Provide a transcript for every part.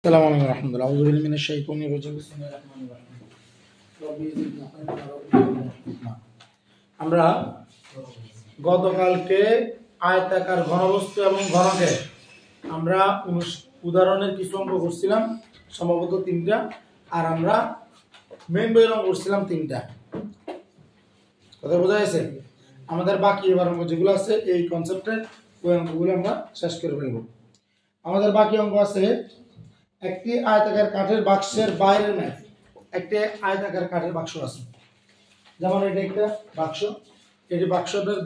আসসালামু আলাইকুম রাহমাতুল্লাহ আউযু বিল্লাহি মিনাশ শাইতানির রাজিম বিসমিল্লাহির রহমানির রহিম রব্বি জিদনি ইলমা। আমরা গতকালকে আয়তাকার ঘনবস্তু এবং ঘনকের আমরা উদাহরণের কিছু অঙ্ক করছিলাম, সম্ভবত 3টা, আর আমরা মেইন বইয়ের অঙ্ক করছিলাম 3টা। কথা বোঝা গেছে? আমাদের বাকি এবার অঙ্ক যেগুলো আছে এই কনসেপ্টের ওই অঙ্কগুলো আমরা শেষ করে ফেলব। আমাদের বাকি অঙ্ক আছে একটি আয়তাকার কাঠের বাক্সের বাইরের ম্যাপ। একটি আয়তাকার কাঠের বাক্স আছে, যেমন এটা একটা বাক্স, এটি বাক্সটার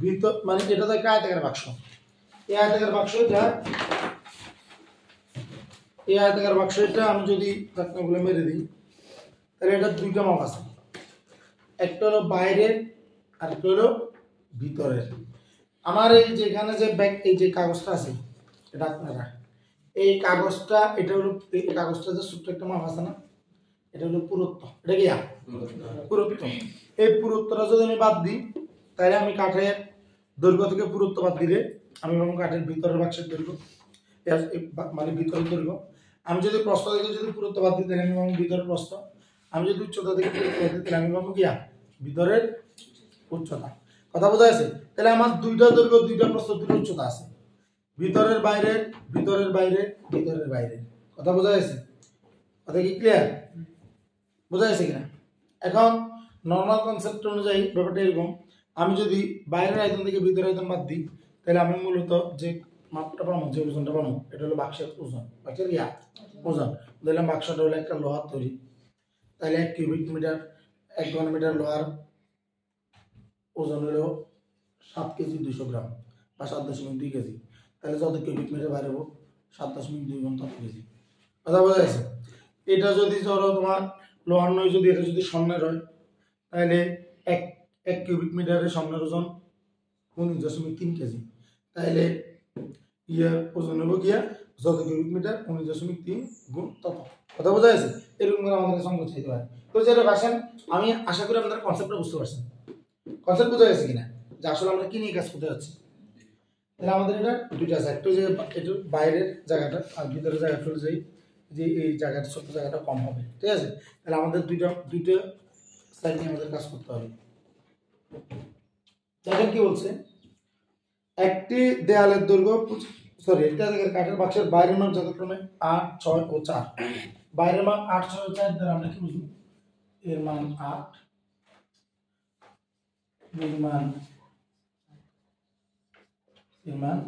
ভিতর মানে এটা তো একটা আয়তাকার বাক্স। এই আয়তাকার বাক্সটা আমি যদি ধাক্কাগুলো মেরে দিই তাহলে এটা দুইটা মাপ আছে, একটা হলো বাইরের আর একটা হলো ভিতরের। আমার এই যে এখানে যে ব্যাগ এই যে কাগজটা আছে এটা আপনারা এই কাগজটা, এটা হলো এই কাগজটা যে ছোট্ট একটা মাপ আছে না, এটা হলো পুরুত্ব। এটা কি পুরুত্ব? এই পুরুত্বটা যদি আমি বাদ দিই তাহলে আমি কাঠের দৈর্ঘ্য থেকে পুরুত্ব বাদ দিলে আমি পাবো কাঠের ভিতরের বাক্সের দৈর্ঘ্য, মানে ভিতরের দৈর্ঘ্য। আমি যদি প্রস্থ থেকে যদি পুরুত্ব বাদ দিই তাহলে আমি পাবো ভিতরের প্রস্থ। আমি যদি উচ্চতা থেকে পুরুত্ব বাদ দিই তাহলে আমি পাবো কি ভিতরের উচ্চতা। কথা বোঝা গেছে? তাহলে আমার দুইটা দৈর্ঘ্য, দুইটা প্রস্থ, দুইটা উচ্চতা আছে, ভিতরের বাইরে, ভিতরের বাইরে, ভিতরের বাইরে। কথা বোঝা গেছে? কথা কি ক্লিয়ার? বোঝা গেছে কিনা? এখন নর্মাল কনসেপ্ট অনুযায়ী ব্যাপারটা এরকম, আমি যদি বাইরের আয়তন থেকে ভিতরের আয়তন বাদ দিই তাহলে আমি মূলত যে মাপটা পাবো, যে ওজনটা পাবো, এটা হলো বাক্সের ওজন। বাক্সের ওজন ধরলাম বাক্সটা হলো একটা লোহার তৈরি, তাহলে 1 কিউবিক মিটার, 1 ঘন মিটার লোহার ওজন হলো 7 কেজি 200 গ্রাম বা 7.2 কেজি। তাহলে যত কিউবিক মিটার বাড়াবো 7.2 গুণ তত কেজি। কথা বোঝা গেছে? এটা যদি ধরো তোমার লোহার নয়, যদি এটা যদি স্বর্ণের হয় তাহলে এক কিউবিক মিটারের স্বর্ণের ওজন 19.3 কেজি। তাহলে ওজন হলো যত কিউবিক মিটার 19.3 গুণ তত। কথা বোঝা গেছে? এরকম করে আমাদের সংখ্যা চাইতে হয়। তো যেটা আসেন, আমি আশা করি আপনারা কনসেপ্টটা বুঝতে পারছেন। কনসেপ্ট বোঝা গেছে কিনা যে আসলে আমরা কি নিয়ে কাজ করতে যাচ্ছি? তাহলে আমাদের এটা দুইটা আছে, একটা যে এটা বাইরের জায়গাটা আর ভিতরের জায়গাটা হলো যে এই জায়গাটা, ছোট জায়গাটা কম হবে। ঠিক আছে? তাহলে আমাদের দুইটা সাইড নিয়ে আমাদের কাজ করতে হবে। দেখেন কি বলছে, একটি দেয়ালের দৈর্ঘ্য একটা কাঠের বাক্সের বাইরের মান যথাক্রমে 8, 6 ও 4। বাইরের মান 8, 6 ও 4 দ্বারা আমরা কি বুঝবো? এর মান 8, এর মান 14।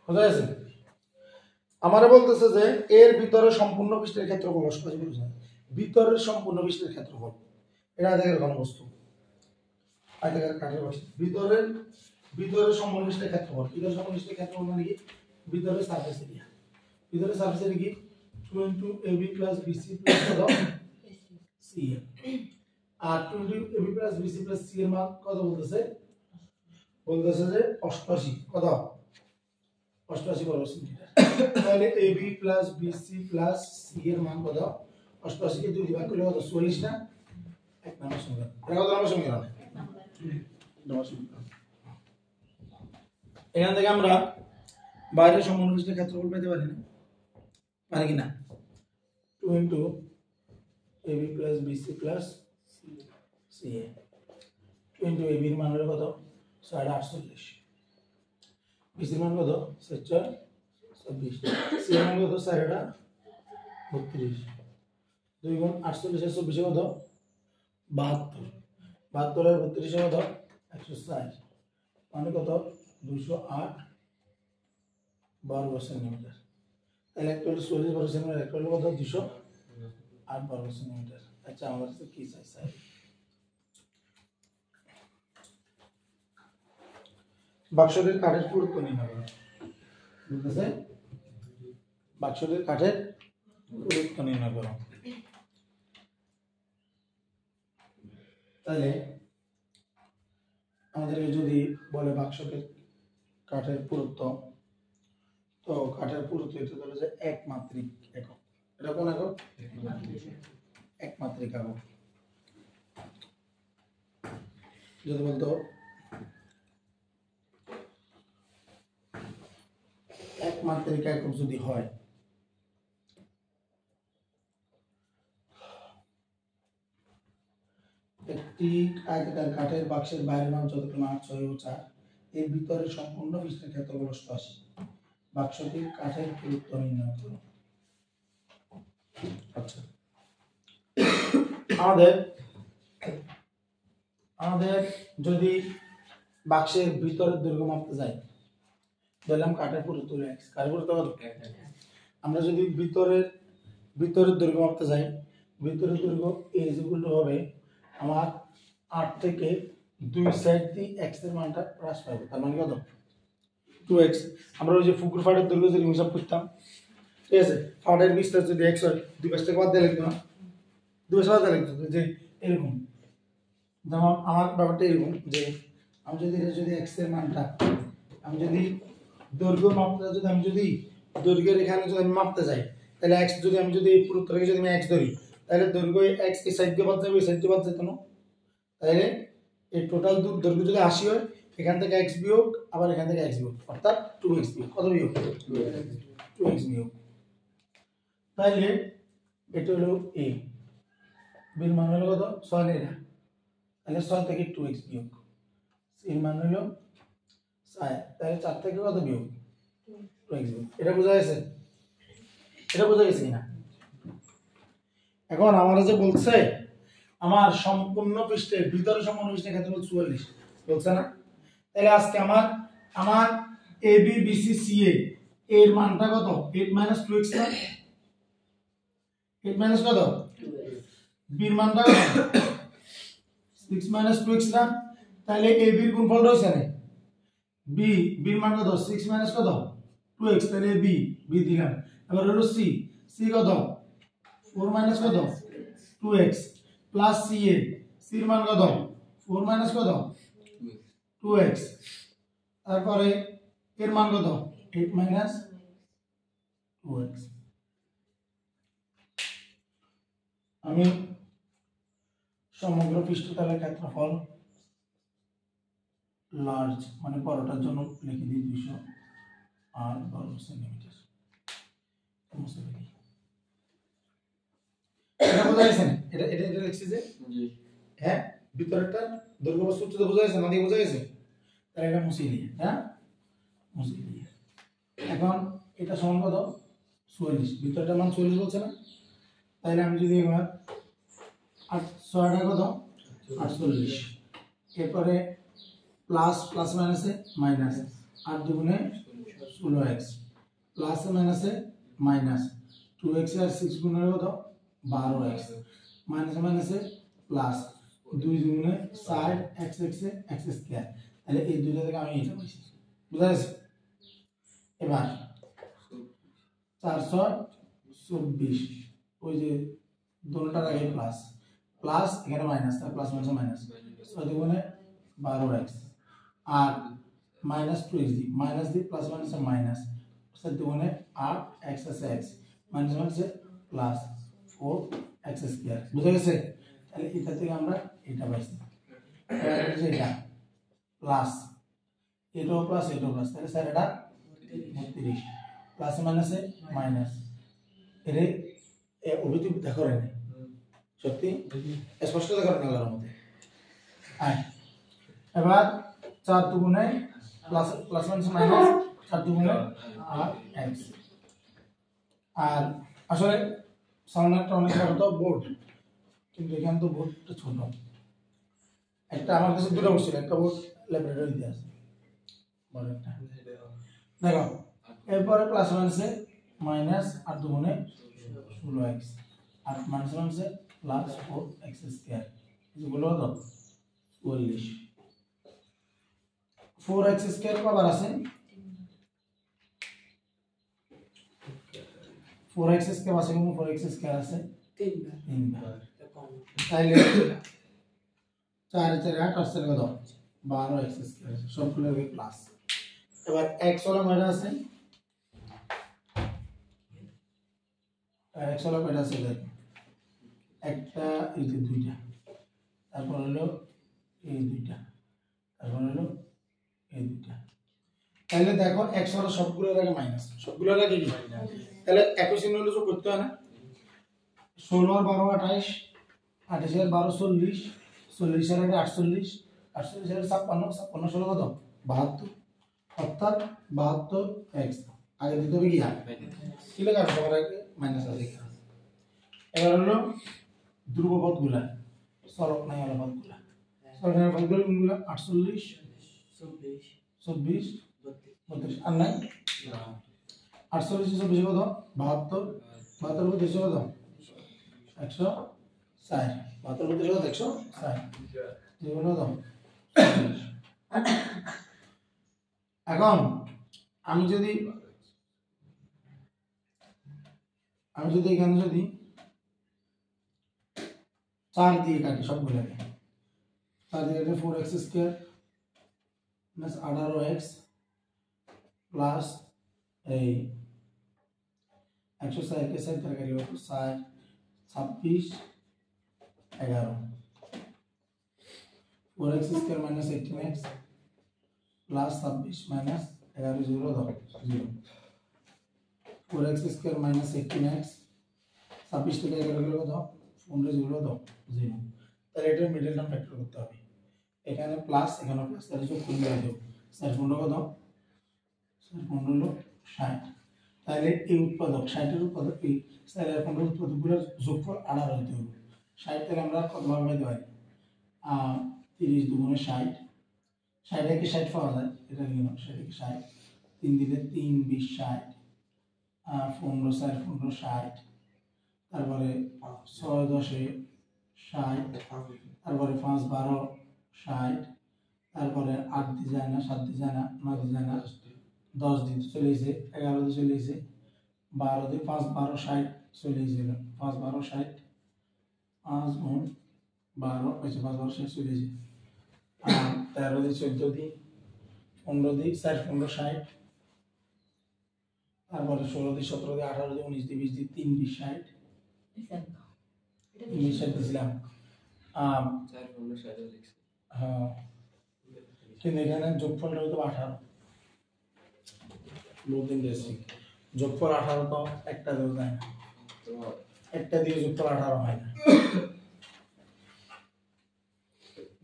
বোঝা গেছে? আমারে বলতেছে যে এর ভিতরে সম্পূর্ণ পৃষ্ঠের ক্ষেত্রফল, ভিতরের সম্পূর্ণ পৃষ্ঠের ক্ষেত্রফল, এটা আয়তাকার ঘনবস্তু, আয়তাকার কাঠের বাক্স, ভিতরের সম্পূর্ণ পৃষ্ঠের ক্ষেত্রফল। ভিতরের সম্পূর্ণ পৃষ্ঠের ক্ষেত্রফল মানে কি? ভিতরের সারফেস এরিয়া। ভিতরের সারফেস এরিয়া কি? 2 AB + BC + CA। আর 2 AB + BC + C এর মান কত বলতেছে? বলতেছে যে 88। কত? 88 বর্গ সেন্টিমিটার। তাহলে AB + BC + C এর মান কত? 88 কে 2 দিয়ে ভাগ করলে কত? 44 না? 1 নম্বর সমীকরণ। এটা কত নম্বর সমীকরণ? 1 নম্বর সমীকরণ। এখান থেকে আমরা বাইরের সম্পূর্ণ পৃষ্ঠের ক্ষেত্রফল পেতে পারি না? পারি কি না? 2 AB + BC + CA। 2 AB এর মান হলো কত? 48। BC এর মান কত? 26। C এর মান কত? 32। 2 গুণ 48 আর 24 কত? 72। 72 আর 32 কত? 160। মানে কত? 208 বর্গ সেন্টিমিটার। তাহলে একটা হলো 40 বর্গ সেন্টিমিটার, একটা হলো কত? 208 বর্গ সেন্টিমিটার। আচ্ছা, আমার কাছে কি চাই? বাক্সটির কাঠের পুরুত্ব নির্ণয় করো। বুঝতেছে? বাক্সটির কাঠের পুরুত্ব নির্ণয় করো। তাহলে আমাদেরকে যদি বলে বাক্সটির কাঠের পুরুত্ব, তো কাঠের পুরুত্ব এটা ধরো যে একমাত্রিক একক। এটা কোন একক? একমাত্রিক একক। যদি বলতো মাত্রিক একক যদি হয়, একটি আয়তাকার কাঠের বাক্সের বাইরের মান যতটি 8, 6 ও 4 এর ভিতরে সম্পূর্ণ পৃষ্ঠের ক্ষেত্রফল 88। বাক্সটি কাঠের পুরুত্ব নির্ণয় করো। আচ্ছা, আমাদের যদি বাক্সের ভিতরের দৈর্ঘ্য মাপতে যাই, ধরলাম কাঠের পুরুত্ব x, কাঠের পুরুত্ব কত? আমরা যদি ভিতরের দৈর্ঘ্য মাপতে যাই, ভিতরের দৈর্ঘ্য হবে আমার 8 থেকে 2 সাইড দিয়ে x এর মানটা হ্রাস পাবো, তার মানে কত? 2x। আমরা ওই যে ফুকুর ফাটের দৈর্ঘ্য যদি হিসাব করতাম, ঠিক আছে, ফাটের বিস্তার যদি x হয়, 2 পাশ থেকে বাদ দিয়ে লিখতো না, 2 পাশ বাদ দিয়ে লিখতো যে এরকম। যেমন আমার ব্যাপারটা এরকম যে আমি যদি x এর মানটা আমি যদি দৈর্ঘ্য মাপতে যদি আমি যদি দৈর্ঘ্যের এখানে যদি আমি মাপতে যাই, তাহলে x যদি আমি যদি এই পুরুত্বটাকে যদি আমি x ধরি, তাহলে দৈর্ঘ্য x এই সাইড দিয়ে বাদ যাবে, এই সাইড দিয়ে বাদ যেত না, তাহলে এই টোটাল দৈর্ঘ্য যদি 80 হয়, এখান থেকে x বিয়োগ আবার এখান থেকে x বিয়োগ, অর্থাৎ 2x বিয়োগ। কত বিয়োগ? 2x বিয়োগ। তাহলে এটা হলো a, বির মান হলো কত? 6 নেই না, তাহলে 6 থেকে 2x বিয়োগ, এর মান হলো 4, তাহলে 4 থেকে কত বিয়োগ? 2x বিয়োগ। এটা বোঝা গেছে? এটা বোঝা গেছে না? এখন আমরা যে বলছে আমার সম্পূর্ণ পৃষ্ঠের ভিতরে সম্পূর্ণ পৃষ্ঠের ক্ষেত্রফল 44 বলছে না, তাহলে আজকে আমার AB BC CA এর মানটা কত? 8 - 2x না, 8 - কত? b এর মানটা কত? 6 - 2x না, তাহলে AB এর গুণফল রয়েছে না, b এর মান কত? 6 - কত? 2x, তাহলে b দিলাম। এবার হলো c কত? 4 - কত? 2x প্লাস CA, c এর মান কত? 4 - কত? 2x, তারপরে এর মান কত? 8 - 2x। আমি সমগ্র পৃষ্ঠতলের ক্ষেত্রফল লার্জ মানে বড়টার জন্য লিখে দিই 200 আর 12 সেন্টিমিটার। এটা বোঝা গেছে না? এটা লিখছি যে হ্যাঁ, ভিতরেরটা দৈর্ঘ্য বা সূত্রটা বোঝা গেছে না? দিয়ে বোঝা গেছে? তাহলে এটা মুছে দিই, হ্যাঁ মুছে দিই। এখন এটা সমান কত? 44, ভিতরটার মান 44 বলছে না, তাহলে আমি যদি এবার 8 কত? 48, এরপরে প্লাস মাইনাসে মাইনাস, 8 দুগুণে 16x, প্লাসে মাইনাসে মাইনাস, 2x আর 6 গুণে কত? 12x, মাইনাসে মাইনাসে প্লাস, 2 দুগুণে 4, x স্কয়ার, তাহলে এই দুইটা থেকে আমি এটা পাইছি। বুঝা গেছে? এবার 424, ওই যে দুটোটার আগে প্লাস এখানে মাইনাস, তার প্লাস মাইনাস মাইনাস, 6 দুগুণে 12x আর মাইনাস 2x দি মাইনাস দি প্লাস মাইনাস মাইনাস, 7 দুগুণে 8x আছে x মাইনাস মাইনাসে প্লাস 4x স্কয়ার। বুঝা গেছে? তাহলে এটা থেকে আমরা এটা পাইছি, এটা প্লাস এটাও প্লাস, তাহলে স্যার এটা 32, প্লাস মাইনাসে মাইনাস, এরে অভিযোগ দেখো রে সত্যি স্পষ্ট দেখো না আল্লাহর মধ্যে। এবার 4 দুগুণে প্লাস মাইনাস মাইনাস, 4 দুগুণে 8x। আর আসলে সামনে একটা অনেক বড় তো বোর্ড, কিন্তু এখানে তো বোর্ডটা ছোট, একটা আমার কাছে দুটো বসছিল, একটা বোর্ড ল্যাবরেটরিতে আছে বড় একটা, দেখো এরপরে প্লাস মাইনাসে মাইনাস, 8 দুগুণে 16x আর মাইনাস মাইনাসে প্লাস 4x স্কয়ার, এগুলো কত? 44। 4x স্কয়ার কবার আছে? 4x স্কয়ার আছে, এবং 4x স্কয়ার আছে 3 বার। তাইলে 4 4 8 আর 4 কত? 12x স্কয়ার, সবগুলো হবে প্লাস। এবার x হলো কয়টা আছে? x হলো কয়টা আছে? একটা, এই যে দুইটা, তারপর হলো এই দুইটা, তারপর হলো এই দুইটা, তাহলে দেখো একশো হলো সবগুলোর আগে মাইনাস, সবগুলোর আগে কি তাহলে একই চিহ্ন হলে যোগ করতে হয় না। 16 আর 12 28, 28 আর 12 40, 40 আর 48, 48 আর 56, 56 16 কত 72, অর্থাৎ 72 এক্স আগে দিতে হবে কি কি লেখা আছে সবার আগে মাইনাস আছে। এবার হলো ধ্রুবপদগুলা, সরক নাই হলো পদগুলা, সরক নাই পদগুলো কোনগুলা 48 24 32 আর নাই 48 24 কত 72, 72 কত 200 কত 160, 72 কত 160 জীবন কত। এখন আমি যদি এখানে যদি 4 দিয়ে কাটি সবগুলোকে, 4 দিয়ে কাটি 4x square plus 18x plus এই 160 কে 60 দ্বারা কাটি 60 26 11 4x square minus 18x plus 26 minus 11 0 0 4x square minus 18x 26 থেকে 11 গেলে কত 15 0 0 তাহলে এটা মিডল টার্ম ফ্যাক্টর করতে হবে, এখানে প্লাস এখানে প্লাস তাহলে যোগ করে দেব 4 15 কত 4 15 হলো 60, তাহলে এই উৎপাদক 60 এর উৎপাদক এই 4 আর 15 উৎপাদকগুলোর যোগফল 18 হতে হবে। 60 থেকে আমরা কত ভাগ পাইতে পারি 30 দুগুণে 60, 60 থেকে 60 পাওয়া যায়, এটা লিখে নাও 60 থেকে 60, 3 দিলে 3 20 60, 15 4 15 60, তারপরে 6 10 60, তারপরে 5 12 60, তারপরে 8 দিয়ে যায় না 7 দিয়ে যায় না 9 দিয়ে যায় না 10 দিয়ে চলে এসে 11 দিয়ে চলে এসে 12 দিয়ে 5 12 60 চলে এসেছিল 5 12 60 5 গুণ 12 5 12 60 চলে এসে 13 দিয়ে 14 দিয়ে 15 দিয়ে 4 15 60, তারপরে 16 দিয়ে 17 দিয়ে 18 দিয়ে 19 দিয়ে 20 দিয়ে 3 20 60 20 60 দিছিলাম হ্যাঁ, কিন্তু এখানে যোগফলটা হতো 18 লোদিন বেসিক যোগফল 18 তো একটা দিয়েও যায় না, একটা দিয়ে যোগফল 18 হয় না,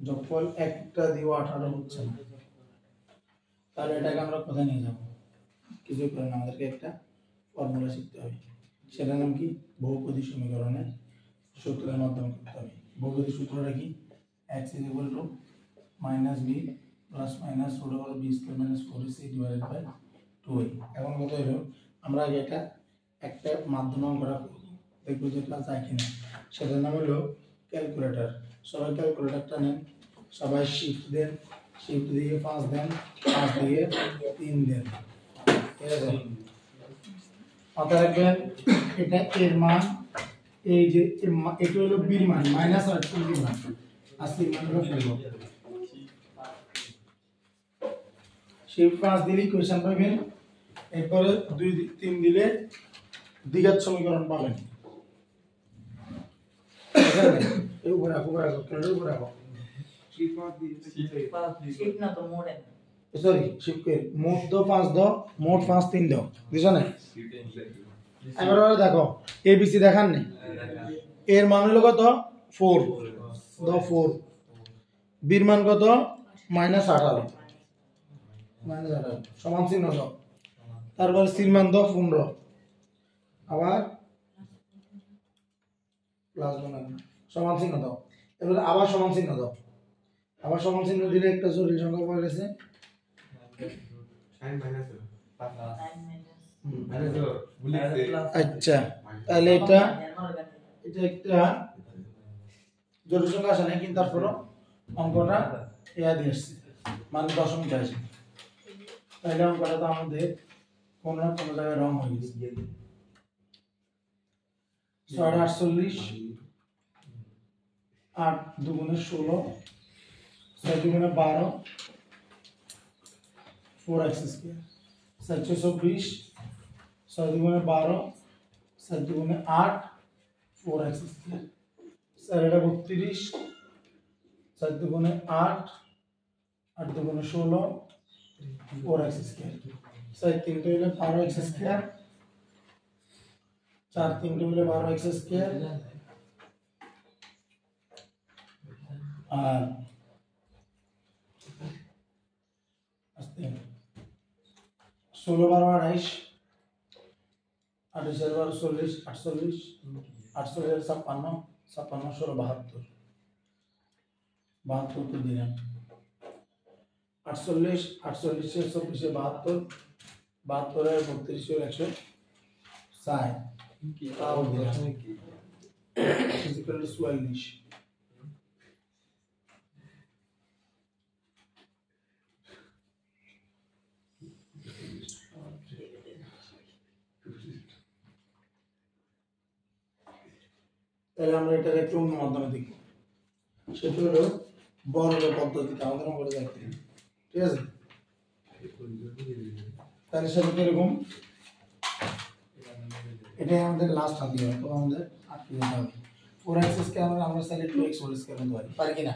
যোগফল একটা দিয়েও 18 হচ্ছে না, তাহলে এটাকে আমরা কোথায় নিয়ে যাব কিছু করে না, আমাদেরকে একটা ফর্মুলা শিখতে হবে, সেটার নাম কি বহুপদী সমীকরণের সূত্রের মাধ্যমে করতে হবে। বহুপদী সূত্রটা কি x = -b plus minus √ b square minus 4ac divided by 2a। এখন কত হলো আমরা আগে একটা মাধ্যম অঙ্কটা করব, দেখব যে এটা যায় কিনা, সেটার নাম হলো ক্যালকুলেটর। সবাই ক্যালকুলেটরটা নেন, সবাই শিফট দেন, শিফট দিয়ে 5 দেন, 5 দিয়ে 3 দেন, ঠিক আছে। মাথায় রাখবেন এটা এর মান, এই যে এটা হলো b এর মান মাইনাস আর b এর মান আসলে মানটা ফেলবো, শিফট 5 দিলে ইকুয়েশন পাবেন, এরপরে 2 3 দিলে দ্বিঘাত সমীকরণ পাবেন। এই উপরে রাখো কেন উপরে রাখো শিফট না তো মোড সরি শিফট কে মোড দো 5 দো মোড 5 3 দাও বুঝছো না। এবারে দেখো এবিসি দেখান নি, এর মান হলো কত 4 দো 4, বির মান কত -18 সমান চিহ্ন দাও, তারপর সির মান দাও 15 আবার প্লাস বানানো সমান চিহ্ন দাও, এবার আবার সমান চিহ্ন দাও, আবার সমান চিহ্ন দিলে একটা জটিল সংখ্যা পাওয়া গেছে আচ্ছা, তাহলে এটা একটা জটিল সংখ্যা আসে না, কিন্তু তারপরও অঙ্কটা ইয়া দিয়েছে মানে দশমিক আসে, তাহলে অঙ্কটা তো আমাদের কোনো না কোনো জায়গায় রং হয়ে গেছে। 648 8 দুগুণে 16 6 দুগুণে 12 4x স্কয়ার 724 6 দুগুণে 12 7 দুগুণে 8 4x স্কয়ার 4 এটা 32 7 দুগুণে 8 8 দুগুণে 16 4x স্কয়ার 6 তিনটে হলে 12x স্কয়ার 4 তিনটে হলে 12x স্কয়ার আর আস্তে 16 12 28 28 12 40 48 48 56 56 16 72 72 তো দিলাম 48 48 से 120 72 72 है 32 और 160 ताऊ दिया फिजिकल 44 তাহলে আমরা এটা একটু অন্য মাধ্যমে দেখি সেটা হলো বর্গের পদ্ধতিতে আমাদের অঙ্কটা দেখতে ঠিক আছে তাহলে সেটা এরকম এটাই আমাদের লাস্ট হাত দিয়ে তো আমাদের 8 দিতে হবে 4x স্কয়ার আমরা চাইলে 2x হোল স্কয়ার করতে পারি পারি কিনা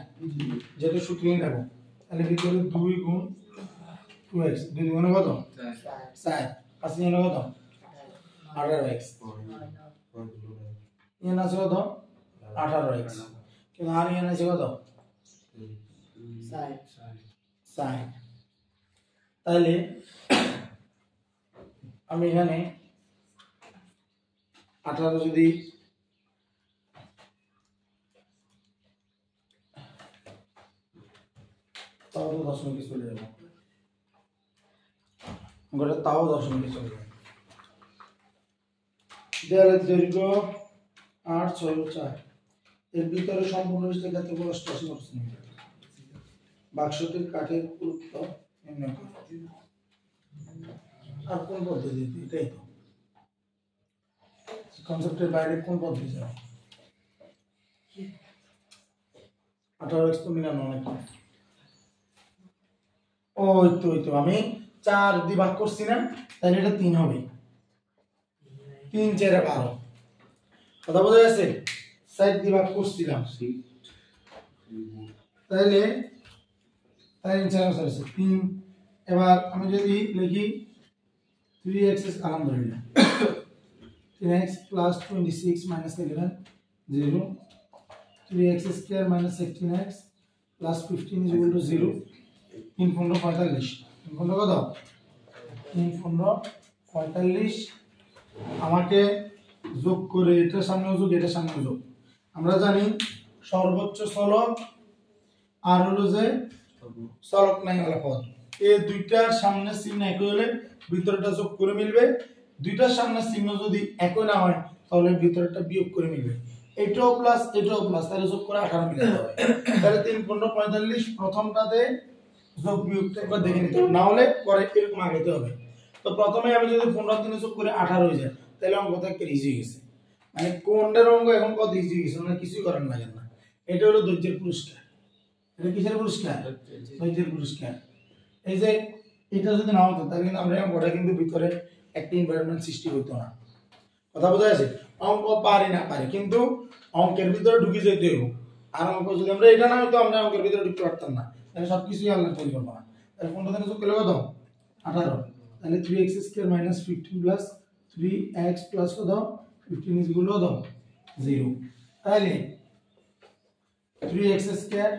যেটা সূত্রই রাখো তাহলে ভিতরে 2 গুণ 2x 2 গুণ কত 4 পাশে নিয়ে কত 18x এন আছে কত 18x কিন্তু আর এন আছে কত 60 তাহলে আমি এখানে 18 যদি তাও তো দশমিকে চলে যাবে গোটা তাও দশমিকে চলে যাবে দেয়ালের দৈর্ঘ্য 8 6 4 এর ভিতরে সম্পূর্ণ বিশিষ্ট ক্ষেত্রফল 88 সেমি বাক্সটির কাঠের পুরুত্ব নির্ণয় করো আর কোন পদ্ধতি এটাই তো কনসেপ্টের বাইরে কোন পদ্ধতি যাবে 18x তো মিলানো অনেক ওই তো আমি 4 দিয়ে ভাগ করছি না তাহলে এটা 3 হবে 3 4 12 কথা বোঝা গেছে 7 দিয়ে ভাগ করছিলাম তাহলে 3 এবার আমি যদি লিখি 3x আলহামদুলিল্লাহ 3x plus 26 minus 11 0 3x square minus 16x plus 15 is equal to 0 3 15 45 3 15 কত 3 15 45 আমাকে যোগ করে এটার সামনে যোগ এটার সামনে যোগ আমরা জানি সর্বোচ্চ চলক আর হলো যে চলক নাই হলো পদ এই দুইটার সামনে চিহ্ন একই হলে ভিতরটা যোগ করে মিলবে দুইটার সামনে চিহ্ন যদি একই না হয় তাহলে ভিতরটা বিয়োগ করে মিলবে এটাও প্লাস তাহলে যোগ করে 18 মিলবে তাহলে 3 15 45 প্রথমটাতে যোগ বিয়োগটা একবার দেখে নিতে হবে না হলে পরে এরকম আগাইতে হবে তো প্রথমে আমি যদি 15 দিনে যোগ করে 18 হয়ে যায় তাহলে অঙ্কটা একটা ইজি হয়ে গেছে মানে কোনটার অঙ্ক এখন কত ইজি হয়ে গেছে মানে কিছুই করার লাগে না এটা হলো ধৈর্যের পুরস্কার এটা কিসের পুরস্কার ধৈর্যের পুরস্কার এই যে এটা যদি না হতো তাহলে আমরা অঙ্কটা কিন্তু ভিতরে একটা এনভায়রনমেন্ট সৃষ্টি হতো না কথা বোঝা যাচ্ছে অঙ্ক পারি না পারি কিন্তু অঙ্কের ভিতরে ঢুকে যেতে হবে আর অঙ্ক যদি আমরা এটা না হতো আমরা অঙ্কের ভিতরে ঢুকতে পারতাম না তাহলে সবকিছুই আল্লাহর পরিকল্পনা তাহলে 15 দিনে যোগ করলে কত 18 তাহলে 3x square minus 15 plus 3x plus কত 15 ইজ ইকুয়াল টু 0 তাহলে 3x square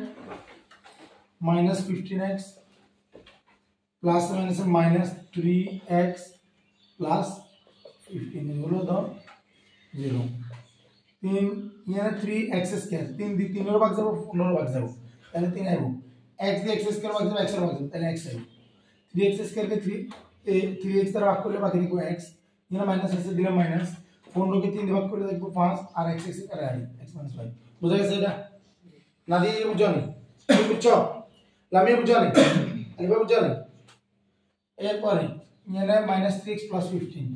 minus 15x plus minus minus 3x plus 15 is equal to 0 3 year 3x square 3 দি 3 এর ভাগ যাব 15 এর ভাগ যাব তাহলে 3 আইবো x দিয়ে x স্কয়ার ভাগ যাব x এর ভাগ যাব তাহলে x আইবো 3x স্কয়ার কে 3x দ্বারা ভাগ করলে বাকি থাকবে x এখানে মাইনাস আছে দিলাম মাইনাস 15 কে 3 দিয়ে ভাগ করলে দেখবো 5 আর x x এর আই x 5 বুঝা গেছে এটা না দিয়ে বুঝানি বুঝছো লামি বুঝানি আলিবা বুঝানি এরপরে এখানে মাইনাস 3x প্লাস 15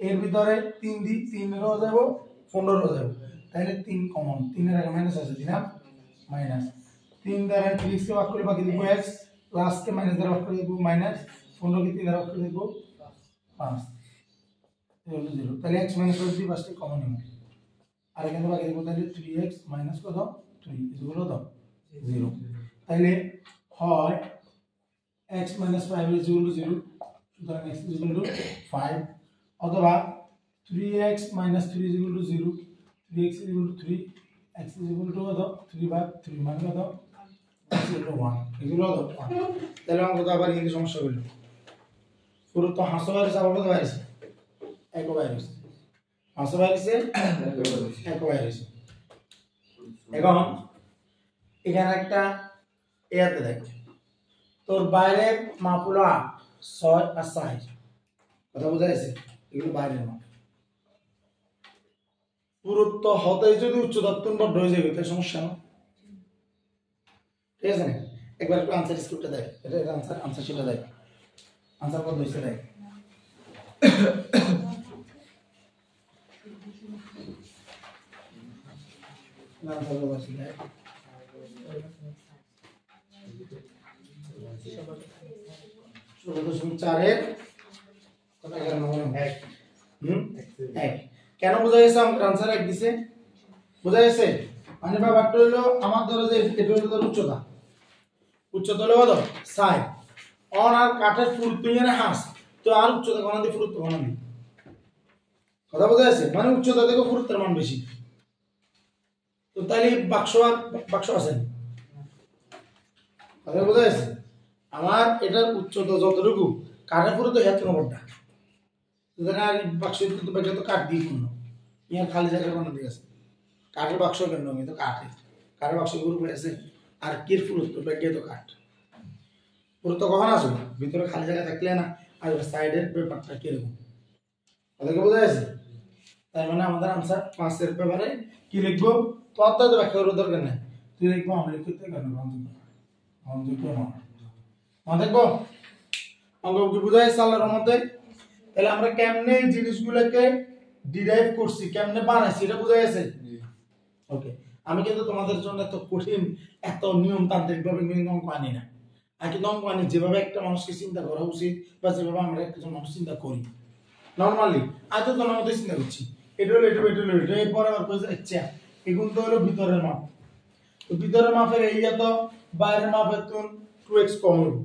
এর ভিতরে 3 দি 3 এর হয়ে যাব 15 হয়ে যাব তাহলে 3 কমন 3 এর আগে মাইনাস আছে দিলাম মাইনাস 3 দ্বারা 3x কে ভাগ করলে বাকি দেখবো x প্লাস के माइनस द्वारा भाग कर देखो माइनस 15 के 3 द्वारा भाग कर देखो 5 ये হলো 0 তাহলে x মাইনাস 3 পাশে কমন নিব আর এখানে বাকি দেখো তাহলে 3x মাইনাস কত 3 ইজ হলো তো 0 তাহলে হয় x minus 5 is equal to 0 সুতরাং x is equal to 5 অথবা 3x minus 3 is equal to 0 3x is equal to 3 x is equal to কত 3 ভাগ 3 মানে কত x is equal to 1 এগুলো কত 1 তাহলে আমরা তো আবার এই সমস্যা হলো পুরো তো হাসো বাইরে আবার কত বাইরে এক বাইরে হাসো বাইরে এক বাইরে এখন এখানে একটা এতে দেখ তোর বাইরের মাপ হলো 6 আর 4 কথা বোঝা যাচ্ছে এগুলো বাইরের মাপ পুরুত্ব হতে যদি উচ্চতা বড় হয়ে যাবে তাহলে সমস্যা না ঠিক আছে না একবার একটু আনসার স্ক্রিপ্টটা দেখ এটা আনসার শিটটা দেখ আনসার কত হইছে দেখ না আনসার কত হইছে দেখ 16.4 এর কত এর মান 1 কেন বোঝা গেছে আমাদের आंसर এক দিছে বোঝা গেছে মানে ব্যাপারটা হলো আমার ধরো যে এটা হলো তোর উচ্চতা হলো কত 60 অন আর কাঠের ফুরুত্ব এর হাস তো আর উচ্চতা কোন দিয়ে ফুরুত্ব কোন দিয়ে কথা বোঝা গেছে মানে উচ্চতা থেকে ফুরুত্বের মান বেশি তো তাহলে বাক্স আছে কথা বোঝা গেছে আমার এটার উচ্চতা যতটুকু কাঠের ফুরুত্ব এত বড়টা সুতরাং আর বাক্সের কিন্তু ব্যাগে তো কাঠ দিয়ে পূর্ণ ইয়ার খালি জায়গা কোন দিকে আছে কাঠের বাক্স কেন আমি তো কাঠের বাক্স গ্রুপ আছে আর কির ফুরুত্ব ব্যাগে তো কাঠ ফুরুত্ব কখন আসবে ভিতরে খালি জায়গা থাকলে না আর সাইডের পেপারটা কিরকম ওদেরকে বোঝা যাচ্ছে তাই মানে আমাদের आंसर 5 এর পেপারে কি লিখবো তো অত ব্যাখ্যা করার দরকার নাই তুই লিখবো আমি লিখতে কেন মনে দেখবো অঙ্ক কি বোঝা যাচ্ছে আল্লাহর রহমতে তাহলে আমরা কেমনে এই জিনিসগুলোকে ডিরাইভ করছি কেমনে বানাইছি এটা বোঝা গেছে ওকে আমি কিন্তু তোমাদের জন্য এত কঠিন এত নিয়ম তান্ত্রিক ভাবে অঙ্ক আনি না আর কিন্তু অঙ্ক আনি যেভাবে একটা মানুষকে চিন্তা করা উচিত বা যেভাবে আমরা একজন মানুষ চিন্তা করি নরমালি আজ তো তোমার মধ্যে চিন্তা করছি এটা এরপর আবার কইছে আচ্ছা এগুলো তো হলো ভিতরের মাপ তো ভিতরের মাপের এই তো বাইরের মাপের তুন 2x কম হবে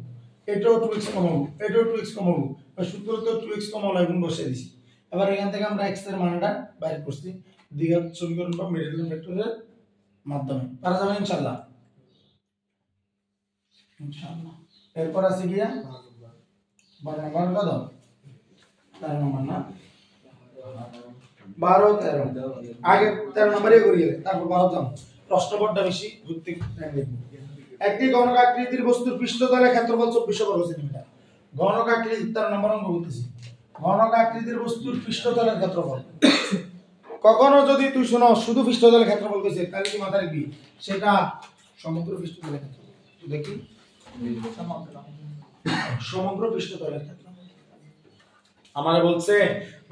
এটাও 2x কম হবে এটাও 2x কম হবে বা সূত্র তো 2x কম হলো এখন বসিয়ে দিছি এবার এখান থেকে আমরা x এর মানটা বাইর করছি দ্বিঘাত সমীকরণ বা মিডল ভেক্টরের মাধ্যমে পারা যাবে ইনশাআল্লাহ এরপর আছে গিয়া 12 নম্বর কত 13 নম্বর না 12 13 আগে 13 নম্বরে করিয়ে তারপর 12 দাম প্রশ্ন বড়টা বেশি ঘুরতে টাইম লাগবে একটি ঘনকাকৃতির বস্তুর পৃষ্ঠতলের ক্ষেত্রফল 2400 বর্গ সেন্টিমিটার ঘনকাকৃতির 13 নম্বর অঙ্ক বলতেছি ঘনকাকৃতির বস্তুর পৃষ্ঠতলের ক্ষেত্রফল কখনো যদি তুই শোনো শুধু পৃষ্ঠতলের ক্ষেত্রফল কইছে তাহলে কি মাথায় রাখবি সেটা সমগ্র পৃষ্ঠতলের ক্ষেত্রফল তুই দেখি সমগ্র পৃষ্ঠতলের ক্ষেত্রফল আমারে বলছে